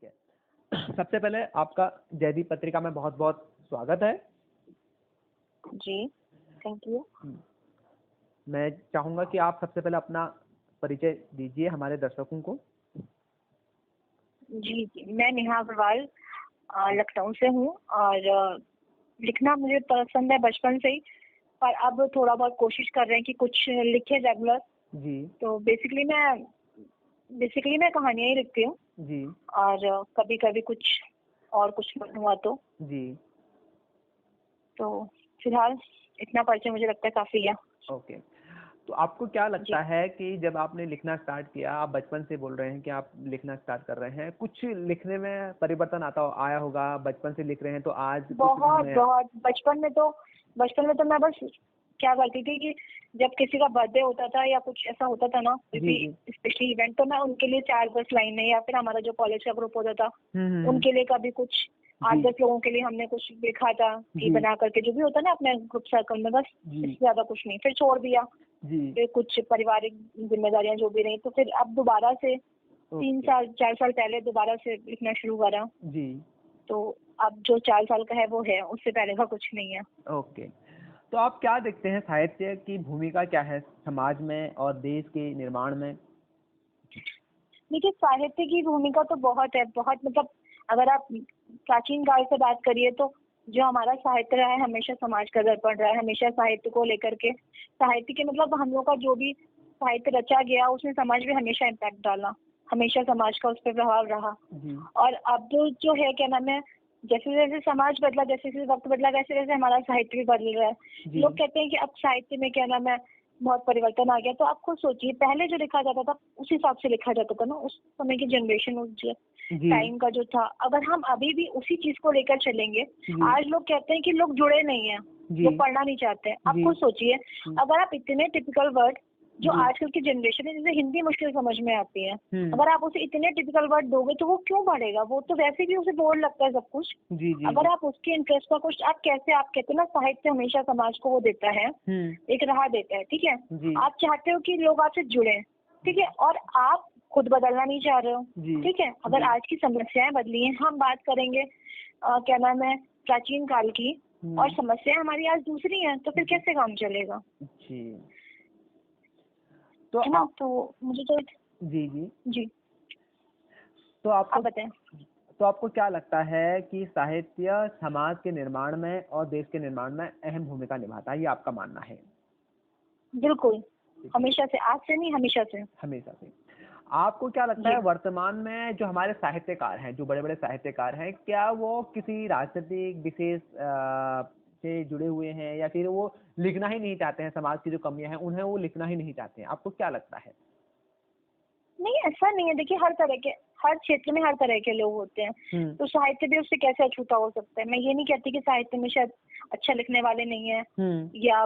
ठीक है। सबसे पहले आपका जयदीप पत्रिका में बहुत बहुत स्वागत है। जी, थैंक यू। मैं चाहूँगा कि आप सबसे पहले अपना परिचय दीजिए हमारे दर्शकों को। जी, मैं नेहा अग्रवाल लखनऊ से हूँ और लिखना मुझे पसंद है बचपन से ही, पर अब थोड़ा बहुत कोशिश कर रहे हैं कि कुछ लिखे रेगुलर। जी तो बेसिकली मैं कहानियाँ ही लिखती हूँ जी और कभी कभी कुछ मन हुआ जी तो फिलहाल इतना परिचय मुझे लगता है काफी है। ओके। तो आपको क्या जी, लगता है कि जब आपने लिखना स्टार्ट किया, आप बचपन से बोल रहे हैं कि आप लिखना स्टार्ट कर रहे हैं, कुछ लिखने में परिवर्तन आया होगा? बचपन से लिख रहे हैं तो आज कुछ बहुत नया? बहुत बचपन में तो मैं बस क्या करती थी कि जब किसी का बर्थडे होता था या कुछ ऐसा होता था ना, कोई जी भी जी स्पेशली इवेंट, तो मैं उनके लिए 4-10 लाइनें, या फिर हमारा जो कॉलेज का ग्रुप होता था हम्म। उनके लिए कभी कुछ जी 8-10 लोगों के लिए हमने कुछ लिखा था कि जी बना करके, जो भी होता है ना अपने ग्रुप सर्कल में, बस जी इससे ज्यादा कुछ नहीं। फिर छोड़ दिया, जी फिर कुछ पारिवारिक जिम्मेदारियां जो भी रही, तो फिर अब दोबारा से तीन ओके साल 4 साल पहले दोबारा से लिखना शुरू करा। जी तो अब जो 4 साल का है वो है, उससे पहले का कुछ नहीं है। ओके। तो आप क्या देखते हैं, साहित्य की भूमिका क्या है समाज में और देश के निर्माण में? देखिए, साहित्य की भूमिका तो बहुत है, बहुत मतलब अगर आप प्राचीन काल से बात करिए तो जो हमारा साहित्य रहा है हमेशा समाज का दर्पण रहा है। हमेशा साहित्य को लेकर के, साहित्य के मतलब हम लोग का जो भी साहित्य रचा गया उसने समाज में हमेशा इम्पैक्ट डाला, हमेशा समाज का उस पर प्रभाव रहा। जी और अब जो है क्या नाम है, जैसे जैसे समाज बदला, जैसे जैसे वक्त बदला, वैसे वैसे हमारा साहित्य भी बदल रहा है। जी लोग कहते हैं कि अब साहित्य में क्या नाम है बहुत परिवर्तन आ गया, तो आप खुद सोचिए, पहले जो लिखा जाता था उस हिसाब से लिखा जाता था ना, उस समय की जनरेशन, उस जी टाइम का जो था। अगर हम अभी भी उसी चीज को लेकर चलेंगे, जी आज लोग कहते हैं कि लोग जुड़े नहीं हैं, जी लोग पढ़ना नहीं चाहते हैं। आप जी खुद सोचिए, अगर आप इतने टिपिकल वर्ड जो जी आजकल की जनरेशन है, जैसे हिंदी मुश्किल समझ में आती है, हम्म अगर आप उसे इतने टिपिकल वर्ड दोगे तो वो क्यों पढ़ेगा? वो तो वैसे भी उसे बोर लगता है सब कुछ। जी जी अगर जी आप उसके इंटरेस्ट का कुछ, आप कहते हैं ना, साहित्य हमेशा समाज को वो देता है, एक राह देता है, ठीक है। जी आप चाहते हो कि लोग आपसे जुड़े, ठीक है, और आप खुद बदलना नहीं चाह रहे हो, जी ठीक है। अगर जी आज की समस्याएं बदली हैं, हम बात करेंगे क्या नाम है प्राचीन काल की, और समस्याएं हमारी आज दूसरी हैं, तो फिर कैसे काम चलेगा? जी। तो है ना। तो मुझे तो जी जी जी, तो आप आपको बताएं। तो आपको क्या लगता है कि साहित्य समाज के निर्माण में और देश के निर्माण में अहम भूमिका निभाता है, ये आपका मानना है? बिल्कुल, ठीक है, हमेशा से, आज से नहीं, हमेशा से। हमेशा से। आपको क्या लगता जी, है वर्तमान में जो हमारे साहित्यकार हैं, जो बड़े बड़े साहित्यकार हैं, क्या वो किसी राजनीतिक विशेष से जुड़े हुए हैं, या फिर वो लिखना ही नहीं चाहते हैं? समाज की जो कमियां हैं उन्हें वो लिखना ही नहीं चाहते हैं, आपको क्या लगता है? नहीं ऐसा नहीं है। देखिए, हर क्षेत्र में हर तरह के लोग होते हैं, हम्म तो साहित्य भी उससे कैसे अछूता हो सकता है? मैं ये नहीं कहती कि साहित्य में शायद अच्छा लिखने वाले नहीं है हम्म या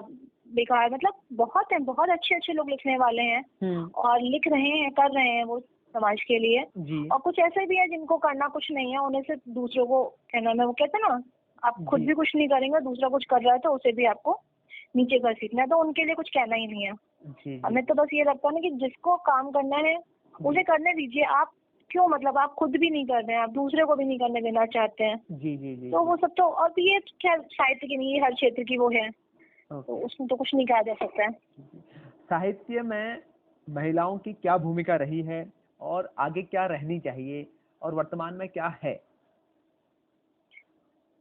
बेकार, मतलब बहुत है, बहुत अच्छे अच्छे लोग लिखने वाले हैं हम्म और लिख रहे हैं, कर रहे हैं वो समाज के लिए। जी और कुछ ऐसे भी है जिनको करना कुछ नहीं है, उन्हें सिर्फ दूसरों को, क्या नाम है, वो कहते हैं ना, आप खुद जी भी कुछ नहीं करेंगे, दूसरा कुछ कर रहा है तो उसे भी आपको नीचे कर सीखना है, तो उनके लिए कुछ कहना ही नहीं है। जी जी हमें तो बस ये लगता है ना कि जिसको काम करना है उसे करने दीजिए। आप क्यों, मतलब आप खुद भी नहीं कर रहे हैं, आप दूसरे को भी नहीं करने देना चाहते हैं, जी जी जी तो जी वो सब तो, और भी ये खैर साहित्य की नहीं, ये हर क्षेत्र की वो है, तो ओके। उसमें तो कुछ नहीं कहा जा सकता है। साहित्य में महिलाओं की क्या भूमिका रही है और आगे क्या रहनी चाहिए, और वर्तमान में क्या है?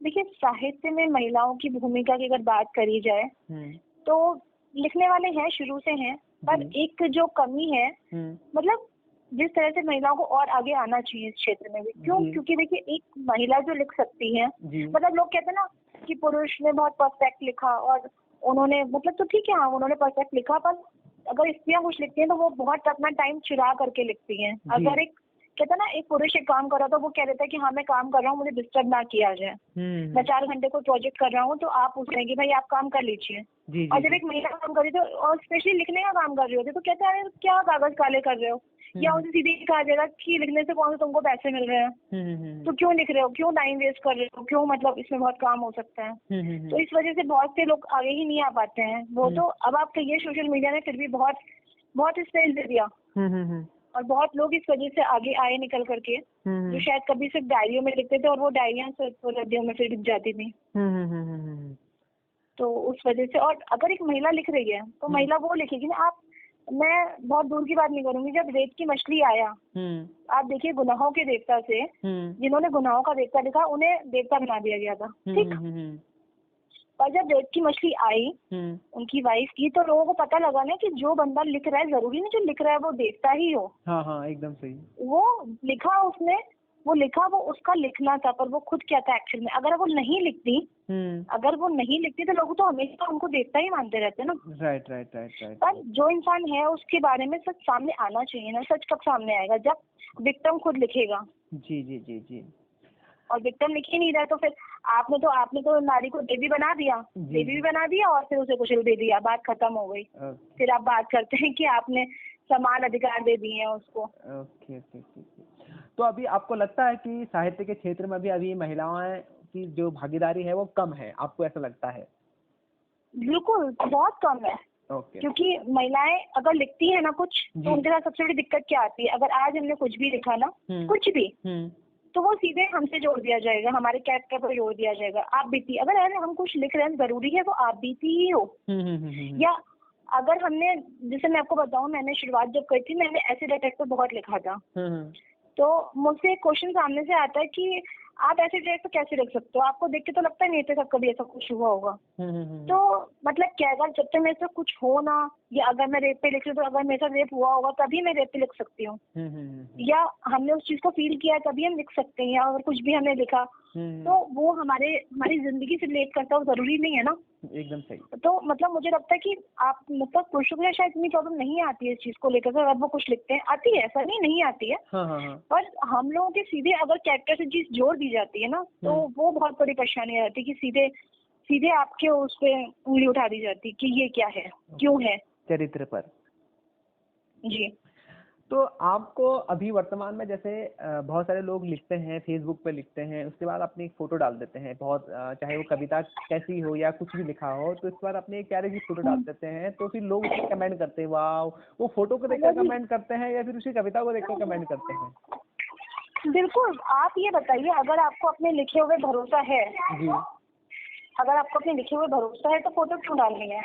देखिए, साहित्य में महिलाओं की भूमिका की अगर बात करी जाए हम्म तो लिखने वाले हैं, शुरू से हैं, पर जी एक जो कमी है, हम्म मतलब जिस तरह से महिलाओं को और आगे आना चाहिए इस क्षेत्र में भी। क्यों? जी क्योंकि देखिए, एक महिला जो लिख सकती है, जी मतलब लोग कहते हैं ना कि पुरुष ने बहुत परफेक्ट लिखा और उन्होंने, मतलब तो ठीक है, हाँ उन्होंने परफेक्ट लिखा, पर अगर स्त्रियां कुछ लिखती हैं तो वो बहुत अपना टाइम चुरा करके लिखती हैं। जी अगर एक, कहते हैं ना, एक पुरुष एक काम कर रहा था, वो कह देता है कि हाँ मैं काम कर रहा हूँ, मुझे डिस्टर्ब ना किया जाए, मैं 4 घंटे को प्रोजेक्ट कर रहा हूँ, तो आप पूछ रहे हैं कि भाई आप काम कर लीजिए। जी और जी जब जी एक महिला काम कर रही थी और स्पेशली लिखने का काम कर रही होती, तो कहते हैं अरे क्या कागज काले कर रहे हो, या हम्म उसे सीधे ही कहा जाएगा कि लिखने से कौन से तुमको पैसे मिल रहे हैं, तो क्यों लिख रहे हो, क्यों टाइम वेस्ट कर रहे हो, क्यों, मतलब इसमें बहुत काम हो सकता है। तो इस वजह से बहुत से लोग आगे ही नहीं आ पाते हैं। वो तो अब आप कहिए सोशल मीडिया ने फिर भी बहुत बहुत स्पेस दे दिया, और बहुत लोग इस वजह से आगे आए निकल करके, जो शायद कभी सिर्फ डायरियों में लिखते थे और वो डायरियां सिर्फ रद्दियों में फिर लिख जाती थी। तो उस वजह से, और अगर एक महिला लिख रही है तो महिला वो लिखेगी ना। आप, मैं बहुत दूर की बात नहीं करूंगी, जब रेत की मछली आया, आप देखिए गुनाहों के देवता से, जिन्होंने गुनाहों का देवता लिखा उन्हें देवता बना दिया गया था, ठीक। पर जब रेत की मछली आई उनकी वाइफ की, तो लोगों को पता लगा ना कि जो बंदा लिख रहा है, जरूरी नहीं जो लिख रहा है वो देवता ही हो। हाँ हाँ एकदम सही। वो लिखा उसने, वो लिखा, वो उसका लिखना था, पर वो खुद क्या था एक्चुअल में। अगर वो नहीं लिखती, अगर वो नहीं लिखती तो लोग तो हमेशा उनको देवता ही मानते रहते ना। Right right right right. पर जो इंसान है उसके बारे में सच सामने आना चाहिए ना। सच कब सामने आएगा? जब विक्टिम खुद लिखेगा। जी जी जी जी। और विक्टिम लिख ही नहीं रहा, तो फिर आपने तो नारी को देवी बना दिया, देवी भी बना दिया और फिर उसे कुचल दे दिया, बात खत्म हो गई। फिर आप बात करते हैं कि आपने समान अधिकार दे दिए हैं उसको। Okay okay okay. तो अभी आपको लगता है कि साहित्य के क्षेत्र में भी अभी महिलाओं की जो भागीदारी है वो कम है, आपको ऐसा लगता है? बिल्कुल, बहुत कम है। क्योंकि महिलाएं अगर लिखती है ना कुछ, तो उनके साथ सबसे बड़ी दिक्कत क्या आती है? अगर आज हमने कुछ भी लिखा ना, कुछ भी, तो वो सीधे हमसे जोड़ दिया जाएगा, हमारे कैरेक्टर पर जोड़ दिया जाएगा। आप बीती, अगर हम कुछ लिख रहे हैं, जरूरी है वो आप बीती ही हो। या अगर हमने, जैसे मैं आपको बताऊं, मैंने शुरुआत जब करी थी, मैंने एसिड अटैक पर बहुत लिखा था। तो मुझसे एक क्वेश्चन सामने से आता है कि आप एसिड अटैक पे कैसे लिख सकते हो? आपको देख के तो लगता नहीं है कभी ऐसा कुछ हुआ होगा। तो मतलब क्या, अगर जब तक मेरे से कुछ हो ना, या अगर मैं रेप पे लिख रही हूँ तो अगर मेरे साथ रेप हुआ होगा तभी मैं रेप पे लिख सकती हूँ। या हमने उस चीज को फील किया तभी हम लिख सकते हैं। या अगर कुछ भी हमने लिखा तो वो हमारी जिंदगी से रिलेट करता हो, जरूरी नहीं है ना। एकदम सही। तो मतलब मुझे लगता है कि आप, मतलब पुरुषों को शायद इतनी प्रॉब्लम नहीं आती है इस चीज को लेकर, अगर वो कुछ लिखते हैं। आती है, ऐसा नहीं आती है। पर हम लोगों के सीधे अगर कैरेक्टर से चीज जोड़ दी जाती है ना, तो वो बहुत बड़ी परेशानी आ जाती है कि सीधे आपके उस पे उंगली उठा दी जाती कि ये क्या है, क्यों है, चरित्र पर। जी। तो आपको अभी वर्तमान में जैसे बहुत सारे लोग लिखते हैं, फेसबुक पे लिखते हैं, उसके बाद अपनी एक फोटो डाल देते हैं, बहुत चाहे वो कविता कैसी हो या कुछ भी लिखा हो, तो इसके बाद अपने एक प्यारे की फोटो डाल देते हैं, तो फिर लोग उसमें कमेंट करते हैं, वाह, वो फोटो को देखकर कमेंट करते हैं या फिर उसी कविता को देखकर कमेंट करते हैं? बिल्कुल। आप ये बताइए, अगर आपको अपने लिखे हुए भरोसा है जी, अगर आपको अपने लिखे हुए भरोसा है तो फोटो क्यों डालनी है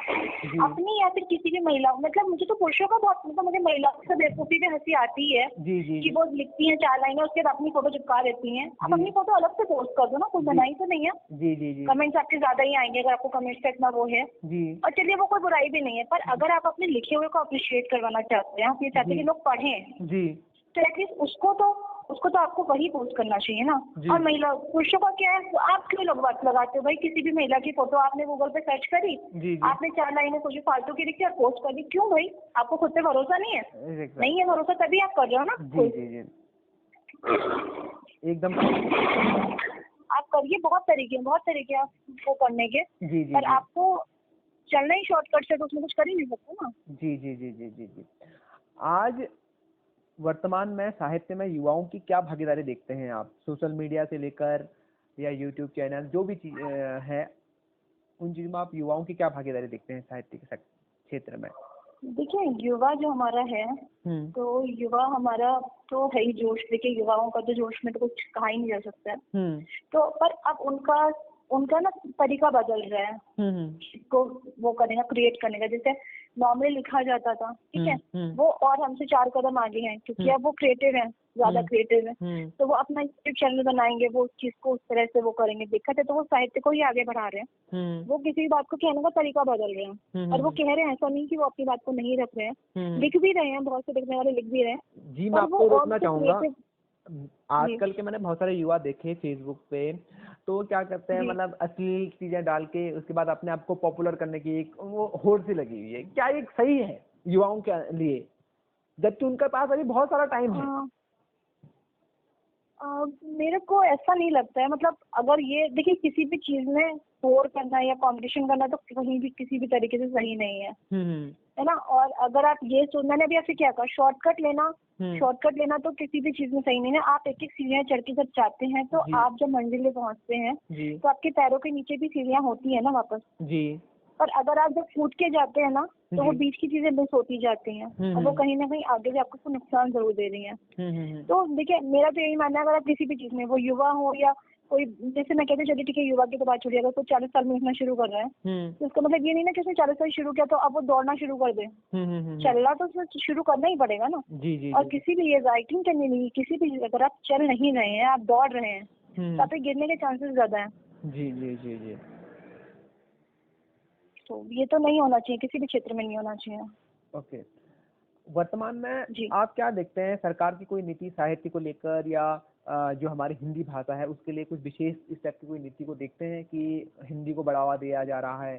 अपनी, या फिर किसी भी महिला? मतलब मुझे तो पुरुषों का बहुत, मतलब मुझे महिलाओं से बेवकूफी पे हंसी आती है कि वो लिखती हैं 4 लाइनें, उसके बाद अपनी फोटो चिपका देती हैं। आप अपनी फोटो अलग से पोस्ट कर दो ना, कोई बनाई तो नहीं है। जी जी जी। कमेंट्स आपके ज्यादा ही आएंगे अगर आपको कमेंट्स का इतना वो है। और चलिए, वो कोई बुराई भी नहीं है, पर अगर आप अपने लिखे हुए को अप्रिशिएट करवाना चाहते हैं, आप ये चाहते हैं कि लोग पढ़ें, तो एटलीस्ट उसको तो आपको वही पोस्ट करना चाहिए ना। और महिला, पुरुषों का क्या है, आप क्यों लोग बात लगाते हो भाई? किसी भी महिला की फोटो आपने गूगल पे सर्च करी, आपने 4 लाइनें कुछ फालतू की लिखी और पोस्ट कर दी, क्यों भाई? आपको खुद पे भरोसा नहीं है? नहीं है भरोसा तभी आप कर रहे हो ना। जी जी जी, एकदम। आप करिए, बहुत तरीके आपको करने के, पर आपको चलना ही शॉर्टकट से, तो उसमें कुछ कर ही नहीं सकते ना। जी जी जी जी जी जी। आज वर्तमान में साहित्य में युवाओं की क्या भागीदारी देखते हैं आप? सोशल मीडिया से लेकर या यूट्यूब चैनल, जो भी चीज है, उन चीजों में आप युवाओं की क्या भागीदारी देखते हैं साहित्य के क्षेत्र में? देखिए, युवा जो हमारा है, तो युवा हमारा तो है ही जोश। देखिए, युवाओं का तो जोश में तो कुछ कहा ही नहीं जा सकता है। तो पर अब उनका ना तरीका बदल रहा है इसको वो करने का, क्रिएट करने का। जैसे नॉर्मली लिखा जाता था, ठीक है, वो और हमसे 4 कदम आगे हैं, क्योंकि अब वो क्रिएटिव है, ज्यादा क्रिएटिव है। तो वो अपना यूट्यूब चैनल बनाएंगे, वो उस चीज को उस तरह से वो करेंगे। देखा जाए तो वो साहित्य को ही आगे बढ़ा रहे हैं। वो किसी बात को कहने का तरीका बदल रहे हैं, और वो कह रहे हैं, ऐसा नहीं कि वो अपनी बात को नहीं रख रहे हैं, लिख भी रहे हैं, बहुत से लिखने वाले लिख भी रहे हैं। जी, मैं आपको रोकना चाहूंगा। आजकल के मैंने बहुत सारे युवा देखे फेसबुक पे, तो क्या करते हैं, मतलब अश्लील चीजें डाल के उसके बाद अपने आप को पॉपुलर करने की एक वो होड़ सी लगी हुई है। क्या ये सही है युवाओं के लिए, जबकि उनके पास अभी बहुत सारा टाइम है? मेरे को ऐसा नहीं लगता है। मतलब अगर ये देखिए, किसी भी चीज में स्कोर करना या कंपटीशन करना तो कहीं भी किसी भी तरीके से सही नहीं है ना। और अगर आप ये मैंने अभी आपसे क्या कहा, शॉर्टकट लेना तो किसी भी चीज में सही नहीं है। आप एक एक सीढ़ियां चढ़ के जब जाते हैं, तो आप जब मंजिल पे पहुंचते हैं, तो आपके पैरों के नीचे भी सीढ़ियां होती है ना वापस। पर अगर आप जब कूद के जाते हैं ना तो वो जी। बीच की चीजें मिस होती जाती हैं और वो कहीं ना कहीं आगे से आपको नुकसान जरूर दे रही हैं। तो देखिए मेरा तो यही मानना है, अगर आप किसी भी चीज में, वो युवा हो या कोई, जैसे मैं कहती हूँ चलिए ठीक है युवा की तो बात छोड़िए, अगर कोई 40 साल में उठना शुरू कर रहा है तो इसका मतलब ये नहीं ना कि उसने 40 साल शुरू किया तो अब वो दौड़ना शुरू कर दे। चलना तो उसमें शुरू करना ही पड़ेगा ना। जी जी और किसी भी ये राइटिंग करनी नहीं, किसी भी अगर आप चल नहीं रहे हैं, आप दौड़ रहे हैं तो आप पे गिरने के चांसेस ज्यादा हैं। जी जी जी जी। तो ये तो नहीं होना चाहिए, किसी भी क्षेत्र में नहीं होना चाहिए। ओके। वर्तमान में जी आप क्या देखते हैं, सरकार की कोई नीति साहित्य को लेकर या जो हमारी हिंदी भाषा है उसके लिए कुछ विशेष इस टाइप की कोई नीति को देखते हैं कि हिंदी को बढ़ावा दिया जा रहा है?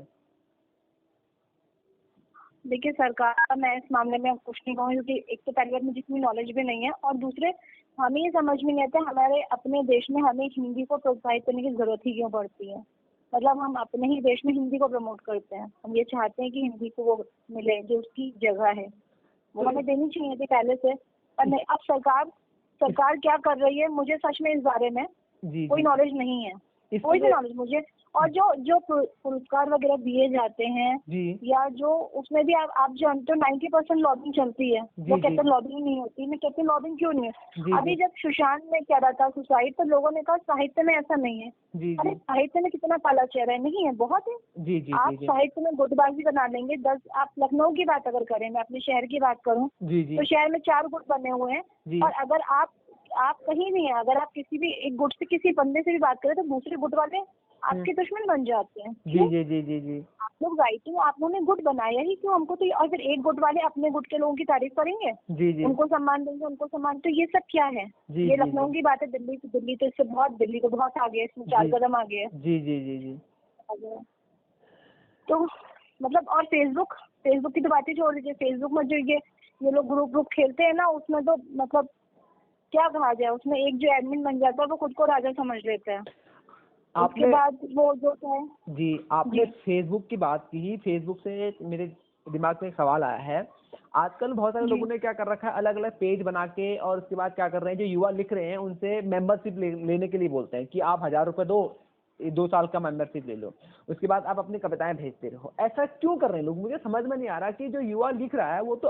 देखिए सरकार का मैं इस मामले में कुछ नहीं कहूँगी, क्योंकि एक तो पहली बात मुझे इतनी नॉलेज भी नहीं है और दूसरे हमें ये समझ में नहीं आता हमारे अपने देश में हमें हिंदी को प्रोत्साहित करने की जरूरत ही क्यों पड़ती है। मतलब हम अपने ही देश में हिंदी को प्रमोट करते हैं, हम ये चाहते हैं कि हिंदी को वो मिले जो उसकी जगह है, वो तो हमें देनी चाहिए थी पहले से। पर नहीं, अब सरकार क्या कर रही है मुझे सच में इस बारे में जी कोई जी नॉलेज नहीं है, इसके कोई भी लिए नॉलेज मुझे। और जो जो पुरस्कार वगैरह दिए जाते हैं जी या जो उसमें भी आप जानते हो 90% लॉबिंग चलती है। जी वो जी कहते हैं लॉबिंग नहीं होती, मैं कहती हूँ लॉबिंग क्यों नहीं है। जी अभी जी जब सुशांत ने कह रहा था सुसाइड तो लोगों ने कहा साहित्य में ऐसा नहीं है। जी अरे जी साहित्य में कितना काला चेहरा है, नहीं है, बहुत है। जी जी आप जी जी साहित्य में गुटबाजी बना लेंगे 10, आप लखनऊ की बात अगर करें, मैं अपने शहर की बात करूं जी जी तो शहर में 4 गुट बने हुए हैं। जी और अगर आप कहीं नहीं है, अगर आप किसी भी एक गुट से किसी बंदे से भी बात करें तो दूसरे गुट वाले आपके दुश्मन बन जाते हैं। जी क्यों? जी जी जी जी आप लोग राइटिंग आप लोगों ने गुट बनाया ही क्यों हमको तो, और फिर एक गुट वाले अपने गुट के लोगों की तारीफ करेंगे, जी जी उनको सम्मान देंगे, उनको सम्मान, तो ये सब क्या है। जी ये जी लखनऊ की बात है, दिल्ली तो इससे बहुत, दिल्ली तो बहुत आगे है, इसमें 4 जी कदम आगे है। जी जी जी जी तो मतलब और फेसबुक की तो बातें छोड़ दीजिए। फेसबुक में जो ये लोग ग्रुप खेलते हैं ना, उसमें तो मतलब क्या कहा जाए, उसमें एक जो एडमिन बन जाता है वो खुद को राजा समझ लेता है। उसके आपने बाद वो जो है जी आपने जी फेसबुक की बात की, फेसबुक से मेरे दिमाग में एक सवाल आया है। आजकल बहुत सारे जी लोगों ने क्या कर रखा है, अलग अलग पेज बना के और उसके बाद क्या कर रहे हैं, जो युवा लिख रहे हैं उनसे मेंबरशिप लेने के लिए बोलते हैं कि आप 1000 रुपये दो, 2 साल का मेंबरशिप ले लो, उसके बाद आप अपनी कविताएं भेजते रहो। ऐसा क्यों कर रहे हैं लोग, मुझे समझ में नहीं आ रहा कि जो युवा लिख रहा है वो तो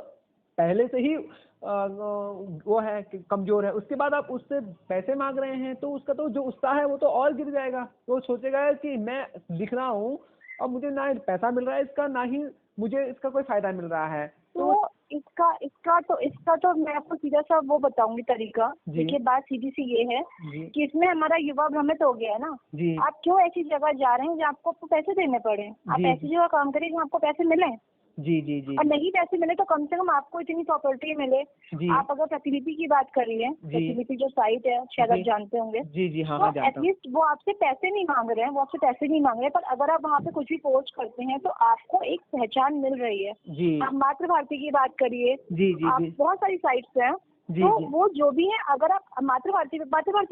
पहले से ही वो है कि कमजोर है, उसके बाद आप उससे पैसे मांग रहे हैं तो उसका तो जो उत्साह है वो तो और गिर जाएगा। तो वो सोचेगा कि मैं लिख रहा हूँ और मुझे ना ही पैसा मिल रहा है इसका, ना ही मुझे इसका कोई फायदा मिल रहा है। तो तो इसका तो मैं आपको सीधा सा वो बताऊंगी तरीका। जी देखिए बात सीधी सी ये है जी कि इसमें हमारा युवा भ्रमित हो गया है ना। जी आप क्यों ऐसी जगह जा रहे हैं जहाँ आपको पैसे देने पड़े, आप जी ऐसी जगह काम करिए जहाँ आपको पैसे मिले। जी जी जी और नहीं पैसे मिले तो कम से कम आपको इतनी प्रॉपर्टी मिले। जी आप अगर प्रतिलिपि की बात करिए, जी प्रतिलिपि जो साइट है शायद आप जी जानते होंगे, जी जी हाँ तो हाँ जानता हूँ। एटलीस्ट वो आपसे पैसे नहीं मांग रहे हैं, वो आपसे पैसे नहीं मांग रहे हैं, पर अगर आप वहाँ पे कुछ भी पोस्ट करते हैं तो आपको एक पहचान मिल रही है। जी आप मातृ भारती की बात करिए, जी जी आप जी बहुत सारी साइट्स हैं। जी तो जी वो जो भी है, अगर आप मातृ भारती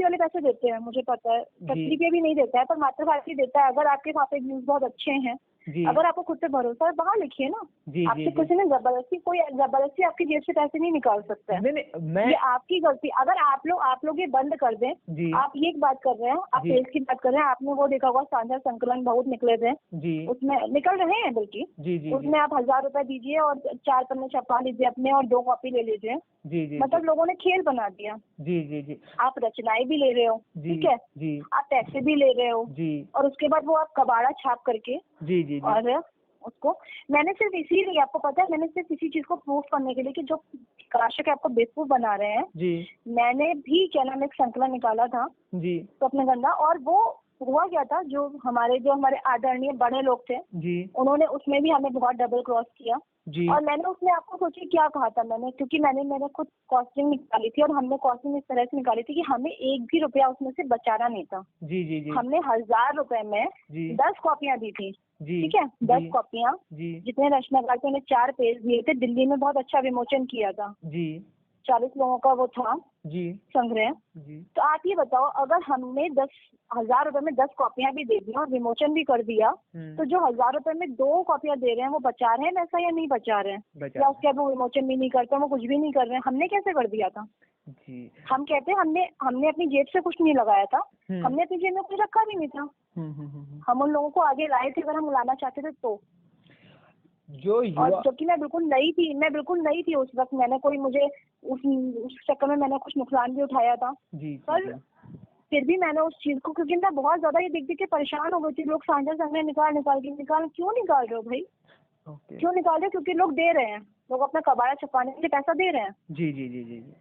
वाले पैसे देते हैं मुझे पता है, जी प्रतिलिपि भी नहीं देता है, पर मातृ भारती देता है। अगर आपके वहाँ पे व्यूज बहुत अच्छे हैं, जी अगर आपको खुद पे भरोसा है, वहाँ लिखिए ना। जी जी आपसे जी किसी ने जबरदस्ती आपकी जेब से पैसे नहीं निकाल सकता है। नहीं नहीं मैं ये आपकी गलती। अगर आप लोग ये बंद कर दें। जी आप ये एक बात कर रहे हैं, आप जी सेल्स की बात कर रहे हैं, आपने वो देखा होगा सांझा संकलन बहुत निकले थे, जी उसमें निकल रहे हैं बल्कि, जी जी जी उसमें आप 1000 रुपए दीजिए और 4 पन्ने छपवा लीजिए अपने और 2 कॉपी ले लीजिए। जी जी मतलब लोगों ने खेल बना दिया। जी जी जी आप रचनाएं भी ले रहे हो, जी ठीक है, जी आप पैसे भी ले रहे हो, जी और उसके बाद वो आप कबाड़ा छाप करके जी जी जी और उसको, मैंने सिर्फ इसीलिए, आपको पता है, मैंने सिर्फ इसी चीज को प्रूफ करने के लिए कि जो प्रकाशक आपको बेवकूफ बना रहे हैं, जी मैंने भी क्या नाम एक संकलन निकाला था जी तो अपने गंदा, और वो हुआ क्या था, जो हमारे आदरणीय बड़े लोग थे जी उन्होंने उसमें भी हमें बहुत डबल क्रॉस किया। जी और मैंने उसमें आपको सोचिए क्या कहा था मैंने, क्योंकि मैंने खुद कॉस्टिंग निकाली थी और हमने कॉस्टिंग इस तरह से निकाली थी कि हमें एक भी रुपया उसमें से बचाना नहीं था। जी जी जी हमने 1000 रुपए में जी 10 कॉपियां दी थी, जी ठीक है, 10 जी कॉपियां, जी जितने रचनाकार थे उन्हें 4 पेज दिए थे, दिल्ली में बहुत अच्छा विमोचन किया था, जी 40 लोगों का वो था जी संग्रह। जी तो आप ये बताओ, अगर हमने 10,000 रुपए में 10 कॉपियां भी दे दी और विमोचन भी कर दिया, तो जो 1000 रुपए में 2 कॉपियां दे रहे हैं वो बचा रहे हैं पैसा या नहीं बचा रहे हैं, बचा या उसके बाद वो विमोचन भी नहीं करते, वो कुछ भी नहीं कर रहे हैं। हमने कैसे कर दिया था? जी हम कहते हैं हमने अपनी जेब से कुछ नहीं लगाया था, हमने अपनी जेब में कुछ रखा भी नहीं था, हम्म। हम उन लोगों को आगे लाए थे, अगर हम लाना चाहते थे तो। जो और युवा जबकि मैं बिल्कुल नई थी उस वक्त। मैंने कोई मुझे उस चक्कर में मैंने कुछ नुकसान भी उठाया था, जी पर जी फिर भी मैंने उस चीज को, क्योंकि मैं बहुत ज्यादा ये देख के परेशान हो गई थी। लोग सांझा संघ निकाल क्यों निकाल रहे हो भाई, ओके क्यों निकाल रहे हो? क्योंकि लोग दे रहे हैं, लोग अपना कबाड़ा छुपाने के लिए पैसा दे रहे हैं। जी जी जी जी जी।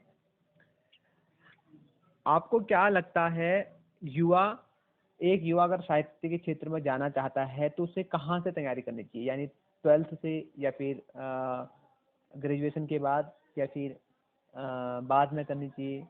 आपको क्या लगता है, युवा एक युवा अगर साहित्य के क्षेत्र में जाना चाहता है तो उसे कहाँ से तैयारी करनी चाहिए, यानी 12th से, या फिर ग्रेजुएशन के बाद, या फिर बाद में करनी चाहिए?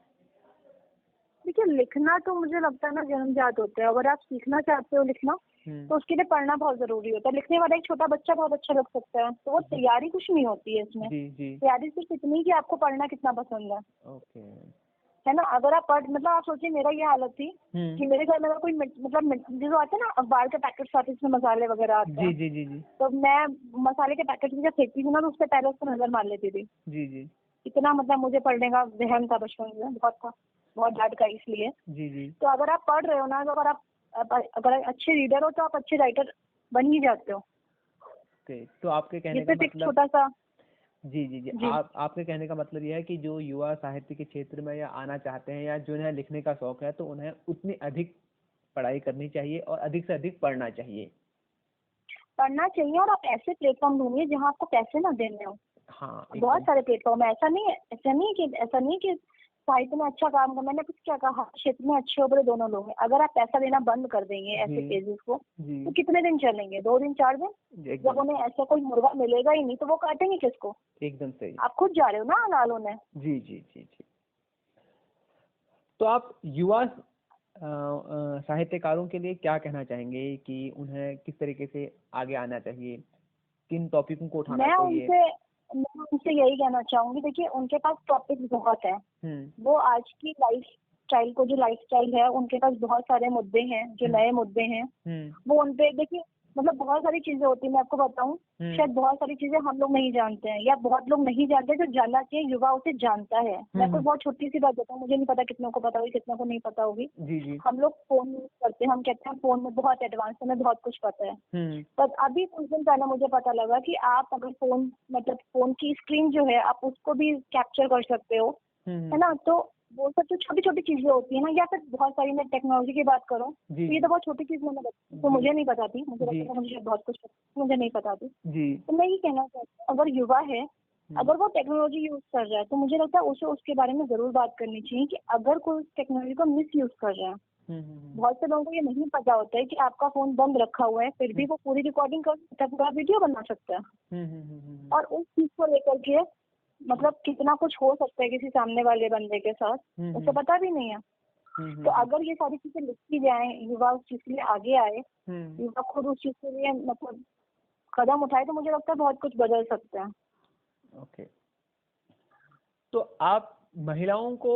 देखिए, लिखना तो मुझे लगता है ना जन्मजात होता है। अगर आप सीखना चाहते हो लिखना, तो उसके लिए पढ़ना बहुत जरूरी होता है। लिखने वाला एक छोटा बच्चा बहुत अच्छा लिख सकता है, तो वो जी तैयारी कुछ नहीं होती है इसमें। जी जी। तैयारी सिर्फ इतनी कि आपको पढ़ना कितना पसंद ओके। है ना। अगर आप पढ़, मतलब आप सोचिए मेरा ये हालत थी कि मेरे घर में अगर कोई जो आते हैं ना अखबार के पैकेट्स आते हैं जिसमें मसाले वगैरह आते जी हैं, जी जी जी तो मैं मसाले के पैकेट जब फेंकती थी ना, तो उससे पहले उस पर नजर मार लेती थी। जी जी इतना मतलब मुझे पढ़ने का वहम था बचपन में, बहुत था, बहुत डांट का इसलिए। जी जी। तो अगर आप पढ़ रहे हो ना, तो अगर अच्छे रीडर हो तो आप अच्छे राइटर बन ही जाते हो। ओके, तो आपके ये कहने का सिर्फ एक मतलब, छोटा सा। जी जी जी, जी, आपके कहने का मतलब यह है कि जो युवा साहित्य के क्षेत्र में या आना चाहते हैं, या जिन्हें लिखने का शौक है, तो उन्हें उतनी अधिक पढ़ाई करनी चाहिए और अधिक से अधिक पढ़ना चाहिए। पढ़ना चाहिए। और आप ऐसे प्लेटफॉर्म ढूंढिए जहाँ आपको पैसे ना देने हो। हाँ बहुत एकदम। सारे प्लेटफॉर्म है, ऐसा नहीं कि साहित्य में अच्छा काम कर, मैंने कुछ क्या कहा, हर क्षेत्र में अच्छे और बुरे दोनों लोग हैं। अगर आप पैसा देना बंद कर देंगे ऐसे जी पेजेस को, जी तो कितने दिन चलेंगे? 2 दिन 4 दिन। जब एकदम। उन्हें ऐसा कोई मुर्गा मिलेगा ही नहीं, तो वो काटेंगे किसको? एकदम सही। आप खुद जा रहे हो ना अनालों में। जी जी जी जी। तो आप युवा साहित्यकारों के लिए क्या कहना चाहेंगे कि उन्हें किस तरीके से आगे आना चाहिए, किन टॉपिकों को उठाना मैं चाहिए? उनसे मैं उनसे यही कहना चाहूंगी, देखिए उनके पास टॉपिक बहुत है। हम्म वो आज की लाइफ स्टाइल है, उनके पास बहुत सारे मुद्दे हैं जो हम्म नए मुद्दे हैं। हम्म वो उनपे देखिए, मतलब बहुत सारी चीजें होती है। मैं आपको बताऊं, हम्म शायद बहुत सारी चीजें हम लोग नहीं जानते हैं, या बहुत लोग नहीं जानते। जो जानना चाहिए युवा उसे जानता है। मैं कोई हम्म। बहुत छोटी सी बात बताऊं, मुझे नहीं पता कितनों को पता होगी, कितनों को नहीं पता होगी। जी जी। हम लोग फोन यूज करते हैं, हम कहते हैं फोन में बहुत एडवांस है, हमें बहुत कुछ पता है। हम्म पर अभी कुछ दिन पहले मुझे पता लगा कि आप अगर फोन की स्क्रीन जो है, आप उसको भी कैप्चर कर सकते हो, है हम्म। ना। तो वो सब जो छोटी छोटी चीजें होती है ना, या फिर बहुत सारी, मैं टेक्नोलॉजी की बात करूँ, जी तो ये तो बहुत छोटी चीज मैंने बताई, तो जी मुझे नहीं पता थी। मुझे जी लगता था मुझे बहुत कुछ पता, मुझे नहीं पता थी। जी। तो मैं ये कहना चाहती हूँ, अगर युवा है, हम्म अगर वो टेक्नोलॉजी यूज कर रहा है, तो मुझे लगता है उसे उसके बारे में जरूर बात करनी चाहिए कि अगर कोई टेक्नोलॉजी को मिस यूज कर रहा है। बहुत से लोगों को ये नहीं पता होता है कि आपका फोन बंद रखा हुआ है, फिर भी वो पूरी रिकॉर्डिंग कर सकता है, पूरा वीडियो बना सकता है। और उस चीज को लेकर के मतलब कितना कुछ हो सकता है किसी सामने वाले बंदे के साथ, उसे पता भी नहीं है। तो अगर ये सारी चीजें लिखी जाए, युवा उस चीज के लिए आगे आए, युवा खुद उस चीज के लिए मतलब कदम उठाए, तो मुझे लगता है बहुत कुछ बदल सकता है। ओके, तो आप महिलाओं को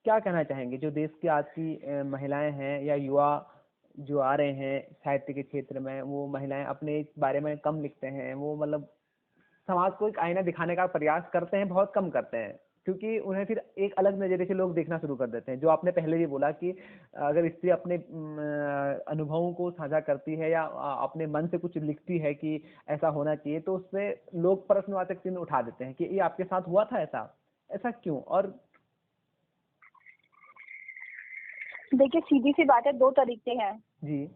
क्या कहना चाहेंगे, जो देश की आज की महिलाएं हैं या युवा जो आ रहे हैं साहित्य के क्षेत्र में, वो महिलाएं अपने बारे में कम लिखते हैं, वो मतलब समाज को एक आईना दिखाने का प्रयास करते हैं, बहुत कम करते हैं, क्योंकि उन्हें फिर एक अलग नजरिए से लोग देखना शुरू कर देते हैं। जो आपने पहले भी बोला कि अगर स्त्री अपने अनुभवों को साझा करती है या अपने मन से कुछ लिखती है कि ऐसा होना चाहिए, तो उससे लोग प्रश्नवाचक चिन्ह उठा देते हैं कि ये आपके साथ हुआ था, ऐसा ऐसा क्यों? और देखिए, सीधी सी बात है, 2 तरीके हैं। जी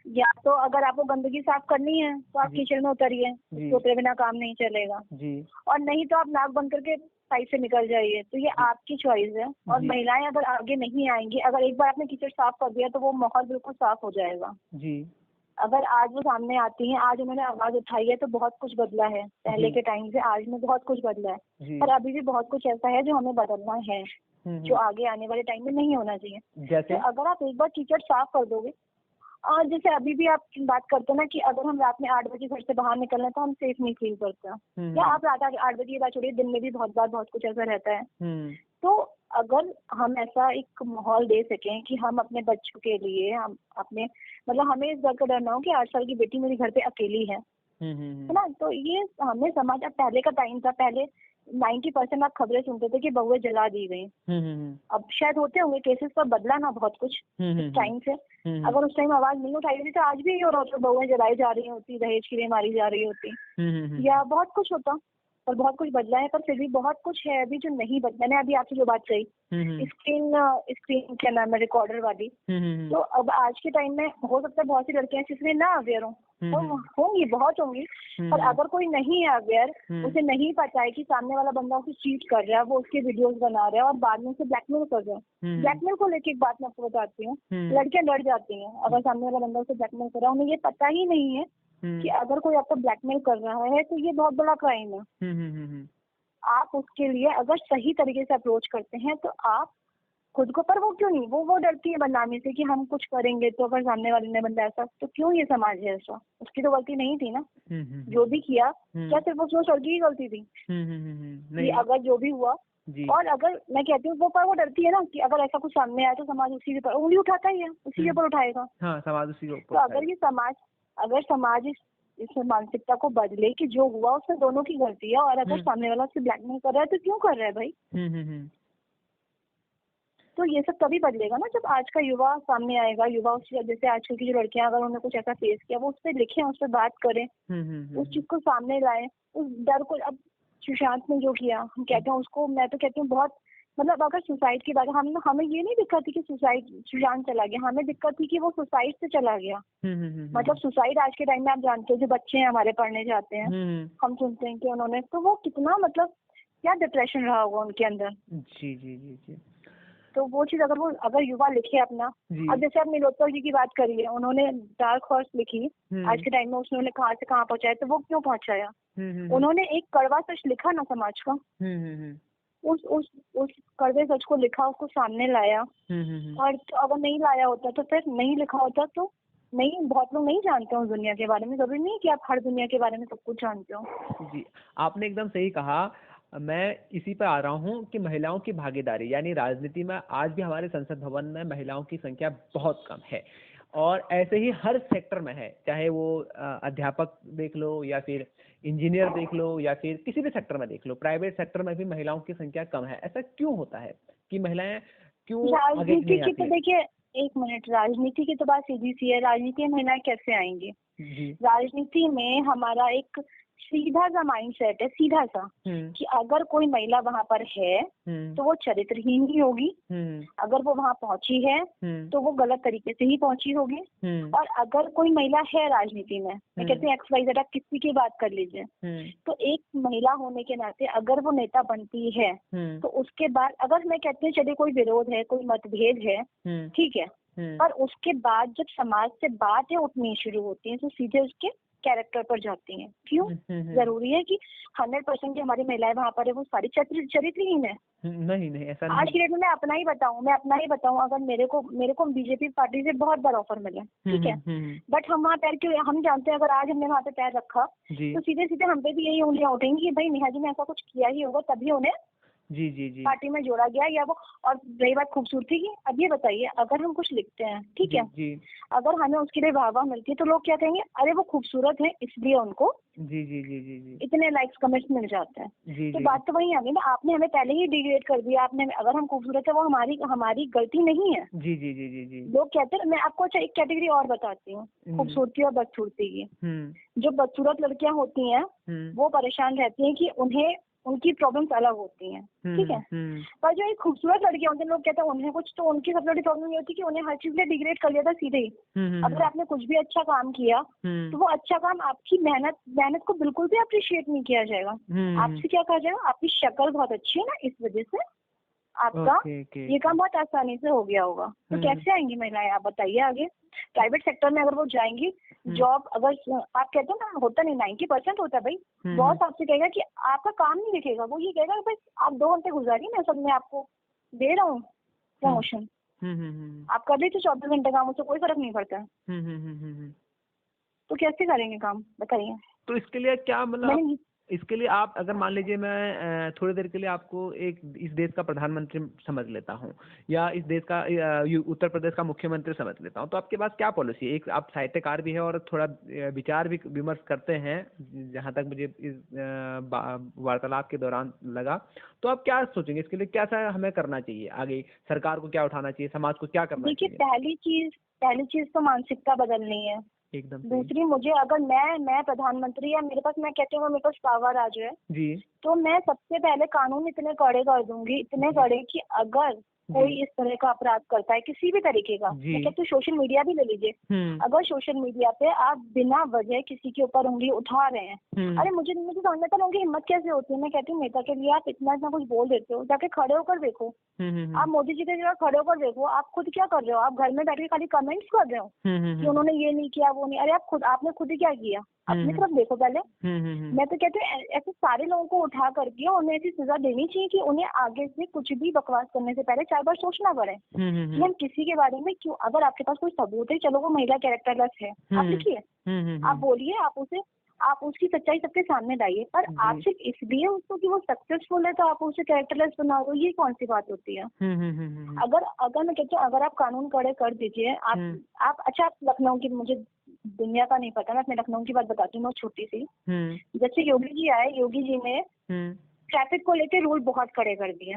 या तो अगर आपको गंदगी साफ करनी है, तो आप जी कीचड़ में उतरिए, जी उसके उतरे बिना काम नहीं चलेगा। जी और नहीं तो आप नाक बंद करके साइड से निकल जाइए। तो ये जी आपकी चॉइस है। और जी महिलाएं अगर आगे नहीं आएंगी, अगर एक बार आपने कीचड़ साफ कर दिया, तो वो माहौल बिल्कुल साफ हो जाएगा। जी अगर आज वो सामने आती हैं, आज उन्होंने आवाज उठाई है, तो बहुत कुछ बदला है पहले जी के टाइम से, आज में बहुत कुछ बदला है। जी। पर अभी भी बहुत कुछ ऐसा है जो हमें बदलना है, जो आगे आने वाले टाइम में नहीं होना चाहिए। तो जैसे अगर आप एक बार कीचड़ साफ कर दोगे, और जैसे अभी भी आप बात करते हैं ना कि अगर हम रात में 8 बजे घर से बाहर निकल रहे हैं, तो हम सेफ नहीं फील करते हैं। या आप रात 8 बजे की बात छोड़िए, दिन में भी बहुत बार बहुत कुछ ऐसा रहता है। तो अगर हम ऐसा एक माहौल दे सकें कि हम अपने बच्चों के लिए, हम अपने मतलब हमें इस बात का डर ना हो कि 8 साल की बेटी मेरी घर पे अकेली है ना। तो ये हमें समाज, अब पहले का टाइम था, पहले 90% आप खबरें सुनते थे कि बहुएं जला दी गई। अब शायद होते होंगे केसेस, पर बदला ना बहुत कुछ इस टाइम से। अगर उस टाइम आवाज नहीं उठाई थी तो आज भी ये हो रहा होता, बहुएं जलाई जा रही होती, दहेज के लिए मारी जा रही होती, या बहुत कुछ होता। और बहुत कुछ बदला है, पर फिर भी बहुत कुछ है अभी जो नहीं बदला। मैंने अभी आपसे जो बात कही, स्क्रीन क्या नाम है, रिकॉर्डर वाली, तो अब आज के टाइम में हो सकता है बहुत सी लड़कियां जिसमें ना अवेयर होंगी, बहुत होंगी। पर अगर कोई नहीं है अवेयर, उसे नहीं पता है कि सामने वाला बंदा उसे चीट कर रहा है, वो उसके वीडियोस बना रहा है और बाद में उसे ब्लैकमेल कर रहा है। ब्लैकमेल को लेके एक बात मैं आपको बताती हूँ, लड़कियां डर जाती हैं अगर सामने वाला बंदा उसे ब्लैकमेल कर रहा है। उन्हें ये पता ही नहीं है कि अगर कोई आपको ब्लैकमेल कर रहा है तो ये बहुत बड़ा क्राइम है। आप उसके लिए अगर सही तरीके से अप्रोच करते हैं तो आप खुद को, पर वो क्यों नहीं, वो डरती है बदनामी से कि हम कुछ करेंगे तो अगर सामने वाले ने बंदा ऐसा, तो क्यों ये समाज है ऐसा। उसकी तो गलती नहीं थी ना, जो भी किया क्या सिर्फ उस लड़की की गलती थी कि अगर जो भी हुआ। और अगर मैं कहती हूँ वो, पर वो डरती है ना कि अगर ऐसा कुछ सामने आया तो समाज उसी के ऊपर उंगली उठाता ही है, उसी के ऊपर उठाएगा। समाज उसी के ऊपर। तो अगर समाज इस मानसिकता को बदले कि जो हुआ उसमें दोनों की गलती है, और अगर सामने वाला उससे ब्लैकमेल कर रहा है तो क्यों कर रहा है भाई। तो ये सब तभी बदलेगा ना जब आज का युवा सामने आएगा। युवा जैसे आजकल की जो लड़कियां, अगर उन्होंने कुछ ऐसा फेस किया, वो उस पर लिखें, उस पर बात करें, उस चीज को सामने लाएं, उस डर को। अब सुशांत ने जो किया, हम कहते हैं उसको, मैं तो कहती हूँ बहुत, मतलब अगर सुसाइड की बात, हमें ये नहीं दिक्कत थी कि सुशांत चला गया, हमें दिक्कत थी कि वो सुसाइड से चला गया। मतलब सुसाइड आज के टाइम में आप जानते हो, जो बच्चे हैं हमारे पढ़ने जाते हैं, हम सुनते हैं कि उन्होंने, तो वो कितना, मतलब क्या डिप्रेशन रहा होगा उनके अंदर। जी जी जी जी। तो वो चीज अगर युवा लिखे अपना। अब जैसे आप नीलोत्पल जी की बात करिए, उन्होंने डार्क हॉर्स लिखी, आज के टाइम में उसने कहाँ से कहाँ पहुंचाया, तो वो क्यों पहुंचाया। उन्होंने एक कड़वा सच लिखा ना समाज का, उस कड़वे सच को लिखा, उसको सामने लाया। और तो अगर नहीं लाया होता तो फिर नहीं लिखा होता तो नहीं, बहुत लोग नहीं जानते हो दुनिया के बारे में। जरूरी नहीं कि आप हर दुनिया के बारे में सब कुछ जानते हो। जी, आपने एकदम सही कहा। मैं इसी पर आ रहा हूँ कि महिलाओं की भागीदारी, यानी राजनीति में आज भी हमारे संसद भवन में महिलाओं की संख्या बहुत कम है, और ऐसे ही हर सेक्टर में है, चाहे वो अध्यापक देख लो, या फिर इंजीनियर देख लो, या फिर किसी भी सेक्टर में देख लो, प्राइवेट सेक्टर में भी महिलाओं की संख्या कम है। ऐसा क्यों होता है कि महिलाएं क्यों आगे नहीं आती? तो देखिए, एक मिनट, राजनीति की तो बात सीधी सी है, राजनीति में महिलाएं कैसे आएंगी। राजनीति में हमारा एक सीधा सा माइंडसेट है, सीधा सा, कि अगर कोई महिला वहाँ पर है तो वो चरित्रहीन ही होगी। अगर वो वहाँ पहुंची है तो वो गलत तरीके से ही पहुंची होगी। और अगर कोई महिला है राजनीति में, मैं कहती हूँ XYZ, आप किसी की बात कर लीजिए, तो एक महिला होने के नाते अगर वो नेता बनती है तो उसके बाद, अगर मैं कहती हूँ चलिए कोई विरोध है, कोई मतभेद है, ठीक है, पर उसके बाद जब समाज से बातें उठनी शुरू होती हैं तो सीधे उसके कैरेक्टर पर जाती हैं। क्यों जरूरी है कि 100% की हमारी महिलाएं वहाँ पर है वो सारी चरित्रहीन है? नहीं नहीं, ऐसा नहीं। आज की डेट में मैं अपना ही बताऊं, अगर मेरे को बीजेपी पार्टी से बहुत बार ऑफर मिले, ठीक है, बट हम वहाँ पैर क्यों, हम जानते हैं अगर आज हमने वहाँ पे पैर रखा तो सीधे सीधे हम पे भी यही उंगलियां उठेंगी कि भाई नेहा जी ने ऐसा कुछ किया ही होगा तभी उन्हें जी जी जी पार्टी में जोड़ा गया, या वो। और रही बात खूबसूरती की, अब ये बताइए, अगर हम कुछ लिखते हैं, ठीक है, अगर हमें उसके लिए वाहवाह मिलती है तो लोग क्या कहेंगे, अरे वो खूबसूरत है इसलिए उनको जी जी जी जी जी इतने लाइक्स कमेंट्स मिल जाते हैं। तो बात तो वही आ गई ना, आपने हमें पहले ही डिग्रेड कर दिया। आपने, अगर हम खूबसूरत है वो हमारी गलती नहीं है। जी जी जी जी जी लोग कहते हैं, मैं आपको अच्छा एक कैटेगरी और बताती हूँ, खूबसूरती और बदसूरती की। जो बदसूरत लड़कियां होती हैं वो परेशान रहती हैं कि उनकी प्रॉब्लम्स अलग होती हैं, ठीक है, पर जो एक खूबसूरत लड़कियां होती हैं, लोग कहते हैं उन्हें कुछ, तो उनकी सबसे बड़ी प्रॉब्लम ये होती है कि उन्हें हर चीज में डिग्रेड कर लिया था सीधे ही। अगर आपने कुछ भी अच्छा काम किया तो वो अच्छा काम, आपकी मेहनत को बिल्कुल भी अप्रिशिएट नहीं किया जाएगा। आपसे क्या कहा जाएगा, आपकी शक्ल बहुत अच्छी है ना, इस वजह से आपका ये काम बहुत आसानी से हो गया होगा। तो कैसे आएंगी महिलाएं, आप बताइए आगे। प्राइवेट सेक्टर में अगर वो जाएंगी जॉब, अगर आप कहते हो ना, होता नहीं, 90% होता है भाई। बॉस आपसे कहेगा कि आपका काम नहीं दिखेगा, वो ये कहेगा भाई आप 2 घंटे गुजारिए, मैं सब में आपको दे रहा हूँ प्रमोशन, आप कर लीजिए 24 घंटे काम, उससे कोई फर्क नहीं पड़ता। तो कैसे करेंगे काम, बताइए। तो इसके लिए क्या, मतलब इसके लिए आप अगर मान लीजिए मैं थोड़ी देर के लिए आपको एक इस देश का प्रधानमंत्री समझ लेता हूँ या इस देश का उत्तर प्रदेश का मुख्यमंत्री समझ लेता हूँ, तो आपके पास क्या पॉलिसी है? एक आप साहित्यकार भी है और थोड़ा विचार भी विमर्श करते हैं, जहाँ तक मुझे इस वार्तालाप के दौरान लगा। तो आप क्या सोचेंगे इसके लिए, क्या सा हमें करना चाहिए आगे? सरकार को क्या उठाना चाहिए, समाज को क्या करना देखिए, चाहिए? पहली चीज तो मानसिकता बदलनी है। एकदम सही। दूसरी, मुझे अगर मैं प्रधानमंत्री या मेरे पास, मैं कहती हूँ मेरे पास पावर आ जाए, जी तो मैं सबसे पहले कानून इतने कड़े कर दूंगी, इतने जी कड़े कि अगर कोई जी इस तरह का अपराध करता है किसी भी तरीके का, जी। मैं कहती हूँ सोशल मीडिया भी ले लीजिए, हम्म अगर सोशल मीडिया पे आप बिना वजह किसी के ऊपर उंगली उठा रहे हैं, हम्म अरे मुझे मुझे समझ में आता है उनकी हिम्मत कैसे होती है। मैं कहती हूँ नेता के लिए आप इतना इतना कुछ बोल देते हो, जाके खड़े होकर देखो। आप हम्म मोदी जी के जगह खड़े होकर देखो, आप खुद क्या कर रहे हो? आप घर में बैठ के खाली कमेंट्स कर रहे हो कि हम्म उन्होंने ये नहीं किया, वो नहीं। अरे आपने खुद ही क्या किया? अपनी तरफ देखो पहले। मैं तो कहती हूँ ऐसे सारे लोगों को उठा करके उन्हें ऐसी सजा देनी चाहिए कि उन्हें आगे से कुछ भी बकवास करने से पहले 4 बार सोचना पड़े कि हम किसी के बारे में क्यों। अगर आपके पास कोई सबूत है, चलो वो महिला कैरेक्टरलेस है, आप लिखिए, आप बोलिए, आप उसकी सच्चाई सबके सामने लाइए। पर आप जी। सिर्फ इसलिए उसको कि वो सक्सेसफुल है तो आप उसे कैरेक्टरलेस बना दो, ये कौन सी बात होती है? अगर अगर मैं कहती हूँ अगर आप कानून कड़े कर दीजिए, आप अच्छा, आप लखनऊ की, मुझे दुनिया का नहीं पता, मैं अपने लखनऊ की बात बताती हूँ, छोटी सी। जब से योगी जी आए, योगी जी ने ट्रैफिक को लेके रूल बहुत कड़े कर दिए,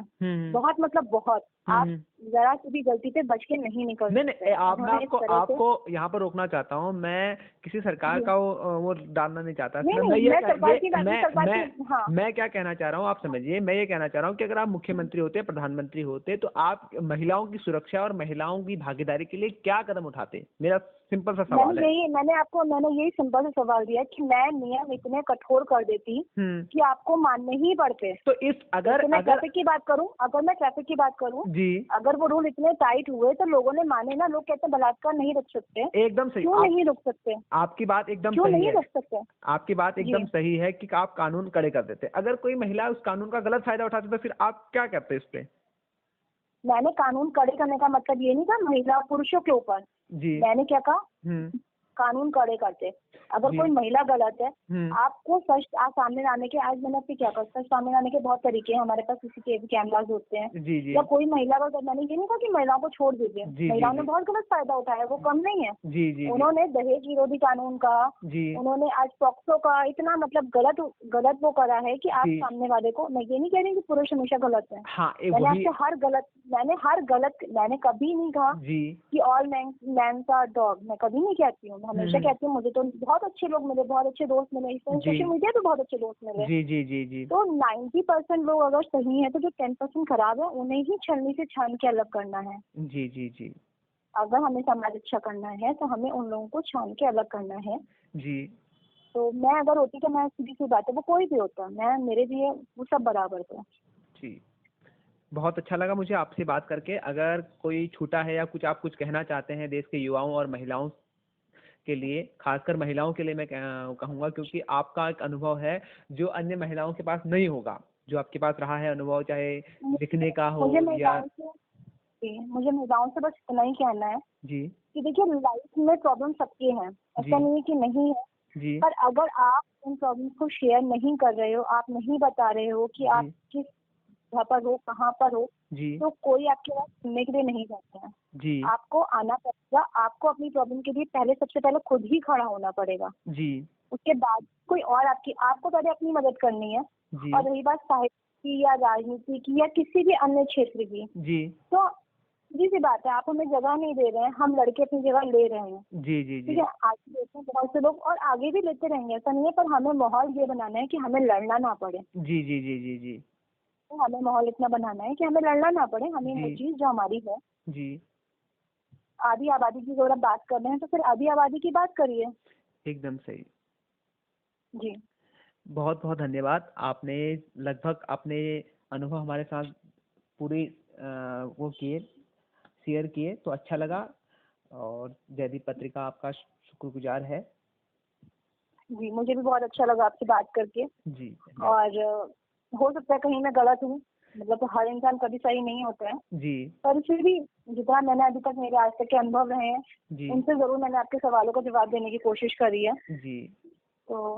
बहुत मतलब बहुत। आप जरा सी भी गलती पे बच के नहीं निकल नहीं सकते। नहीं, आप मैं उन्होंने इस तरह से आपको यहाँ पर रोकना चाहता हूँ। मैं किसी सरकार जी। का वो डालना नहीं चाहता। नहीं मैं नहीं, ये मैं सरकार की बात, हाँ मैं क्या कहना चाह रहा हूँ, आप समझिए। मैं ये कहना चाह रहा हूँ कि अगर आप मुख्यमंत्री होते, प्रधानमंत्री होते, तो आप महिलाओं की सुरक्षा और महिलाओं की भागीदारी के लिए क्या कदम उठाते? मेरा सिंपल सा सवाल है। मैंने यही सिंपल सा सवाल दिया कि मैं नियम इतने कठोर कर देती कि आपको मानने ही पड़ते। तो इस अगर मैं ट्रैफिक की बात करूं, जी अगर वो रूल इतने टाइट हुए तो लोगों ने माने ना। लोग कहते हैं बलात्कार नहीं रोक सकते, एकदम सही। क्यों नहीं रोक सकते? आपकी बात एकदम क्यों सही नहीं है। रोक सकते? आपकी बात एकदम जी, सही है कि आप कानून कड़े कर देते। अगर कोई महिला उस कानून का गलत फायदा उठाती तो फिर आप क्या करते इस पे? मैंने कानून कड़े करने का मतलब ये नहीं था महिला पुरुषों के ऊपर। जी। मैंने क्या कहा? हम्म कानून कड़े करते। अगर जी। कोई महिला गलत है, हम्म आपको सच सामने लाने के, आज मैंने आपसे क्या कहा, सच सामने लाने के बहुत तरीके हैं। हमारे पास सीसीटीवी कैमरास होते हैं। जी जी या कोई महिला का, मैंने ये नहीं कहा कि महिलाओं को छोड़ दीजिए, जी जी महिलाओं ने जी बहुत गलत फायदा उठाया, वो कम नहीं है। जी जी जी उन्होंने दहेज विरोधी कानून का, जी उन्होंने आज पॉक्सो का, इतना मतलब गलत वो करा है कि आप जी। सामने वाले को, मैं ये नहीं कह रही कि पुरुष हमेशा गलत है। हाँ, मैंने वही। आपसे मैंने कभी नहीं कहा जी कि ऑल मैंस आर डॉग। मैं कभी नहीं कहती हूँ, हमेशा कहती हूँ मुझे तो बहुत अच्छे लोग मिले, बहुत अच्छे दोस्त मिले, इस जी सोशल मीडिया पे बहुत अच्छे दोस्त मिले। जी जी जी जी तो 90% लोग अगर सही है तो जो 10% खराब है उन्हें ही छलनी से छान के अलग करना है। जी जी जी अगर हमें समाज अच्छा करना है तो हमें उन लोगों को छान के अलग करना है। जी तो मैं अगर होती तो, मैं सीधी सी बात है, वो कोई भी होता, मैं, मेरे लिए वो सब बराबर थे। जी। बहुत अच्छा लगा मुझे आपसे बात करके। अगर कोई छूटा है या कुछ आप कुछ कहना चाहते हैं देश के युवाओं और महिलाओं के लिए, खासकर महिलाओं के लिए मैं कहूँगा, क्योंकि आपका एक अनुभव है जो अन्य महिलाओं के पास नहीं होगा। जो आपके पास रहा है अनुभव, चाहे लिखने का हो मुझे या। महिलाओं से बस इतना ही कहना है जी कि देखिए, लाइफ में प्रॉब्लम सबके हैं, जी ऐसा नहीं है कि नहीं है। जी पर अगर आप उन प्रॉब्लम्स को शेयर नहीं कर रहे हो, आप नहीं बता रहे हो कि आप जी किस जगह पर हो, कहाँ पर हो, जी तो कोई आपके पास सुनने के लिए नहीं जाता है। जी आपको आना पड़ेगा, आपको अपनी प्रॉब्लम के लिए सबसे पहले खुद ही खड़ा होना पड़ेगा। जी उसके बाद कोई और आपको पहले अपनी मदद करनी है। जी और रही बात साहित्य की या राजनीति की या किसी भी अन्य क्षेत्र की, जी तो सीधी सी बात है, आप हमें जगह नहीं दे रहे हैं, हम लड़के अपनी जगह ले रहे हैं। जी जी ठीक जी है, आगे देते हैं बहुत से लोग और आगे भी लेते रहेंगे, ऐसा नहीं है। पर हमें माहौल ये बनाना है कि हमें लड़ना ना पड़े। जी जी जी जी जी तो हमें माहौल इतना बनाना है कि हमें लड़ना ना पड़े। हमें वो जी चीज जो हमारी है, जी आधी आबादी की अगर आप बात कर रहे हैं तो फिर आधी आबादी की बात करिए। एकदम सही। जी, बहुत बहुत धन्यवाद। आपने लगभग अपने अनुभव हमारे साथ पूरी वो किए, शेयर किए, तो अच्छा लगा। और जयदीप पत्रिका आपका शुक्रगुजार है। जी, मुझे भी बहुत अच्छा लगा आपसे बात करके। जी धन्यवाद। और हो सकता है कहीं मैं गलत हूँ, मतलब तो हर इंसान कभी सही नहीं होता है। जी पर फिर भी जितना मैंने अभी तक, मेरे आज तक के अनुभव रहे हैं, जी उनसे जरूर मैंने आपके सवालों का जवाब देने की कोशिश करी है। जी तो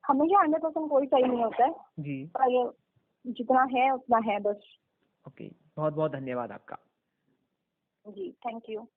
हमेशा 100% कोई सही नहीं होता है, जी। पर जितना है उतना है बस। ओके, बहुत बहुत धन्यवाद आपका। जी, थैंक यू।